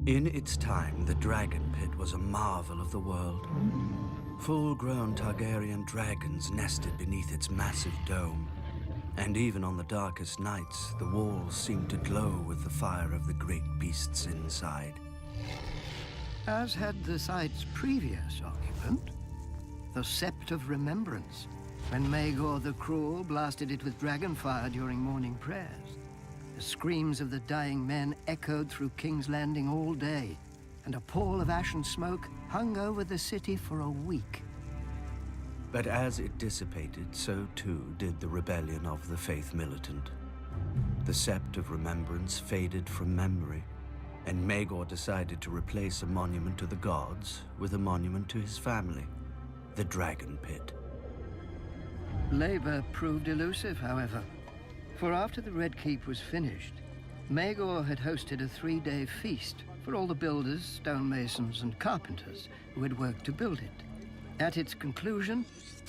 In its time, the Dragon Pit was a marvel of the world. Full-grown Targaryen dragons nested beneath its massive dome. And even on the darkest nights, the walls seemed to glow with the fire of the great beasts inside. As had the site's previous occupant, the Sept of Remembrance, when Maegor the Cruel blasted it with dragon fire during morning prayers. The screams of the dying men echoed through King's Landing all day, and a pall of ash and smoke hung over the city for a week. But as it dissipated, so too did the rebellion of the Faith Militant. The Sept of Remembrance faded from memory, and Maegor decided to replace a monument to the gods with a monument to his family, the Dragon Pit. Labor proved elusive, however, for after the Red Keep was finished, Maegor had hosted a 3-day feast for all the builders, stonemasons, and carpenters who had worked to build it. At its conclusion,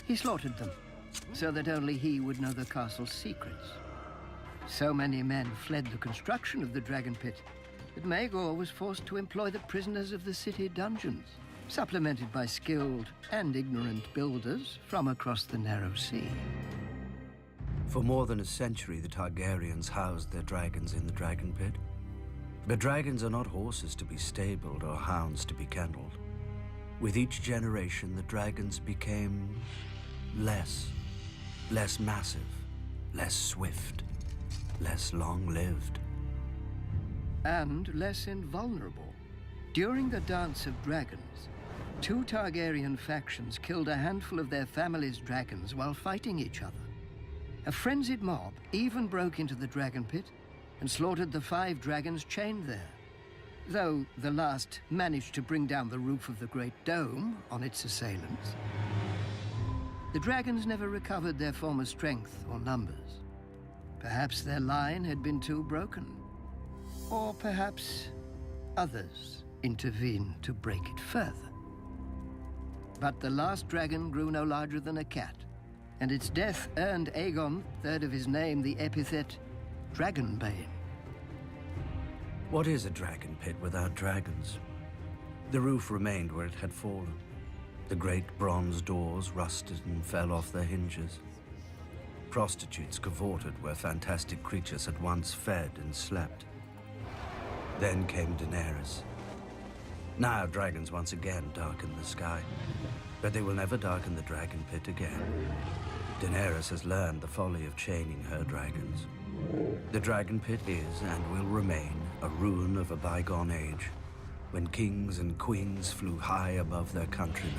he slaughtered them, so that only he would know the castle's secrets. So many men fled the construction of the Dragon Pit that Maegor was forced to employ the prisoners of the city dungeons, supplemented by skilled and ignorant builders from across the narrow sea. For more than a century, the Targaryens housed their dragons in the Dragon Pit. But dragons are not horses to be stabled or hounds to be kenneled. With each generation, the dragons became less massive, less swift, less long-lived. And less invulnerable. During the Dance of Dragons, 2 Targaryen factions killed a handful of their family's dragons while fighting each other. A frenzied mob even broke into the Dragon Pit and slaughtered the 5 dragons chained there, though the last managed to bring down the roof of the Great Dome on its assailants. The dragons never recovered their former strength or numbers. Perhaps their line had been too broken, or perhaps others intervened to break it further. But the last dragon grew no larger than a cat, and its death earned Aegon, 3rd of his name, the epithet Dragonbane. What is a dragon pit without dragons? The roof remained where it had fallen. The great bronze doors rusted and fell off their hinges. Prostitutes cavorted where fantastic creatures had once fed and slept. Then came Daenerys. Now dragons once again darken the sky, but they will never darken the dragon pit again. Daenerys has learned the folly of chaining her dragons. The Dragon Pit is and will remain a ruin of a bygone age, when kings and queens flew high above their countrymen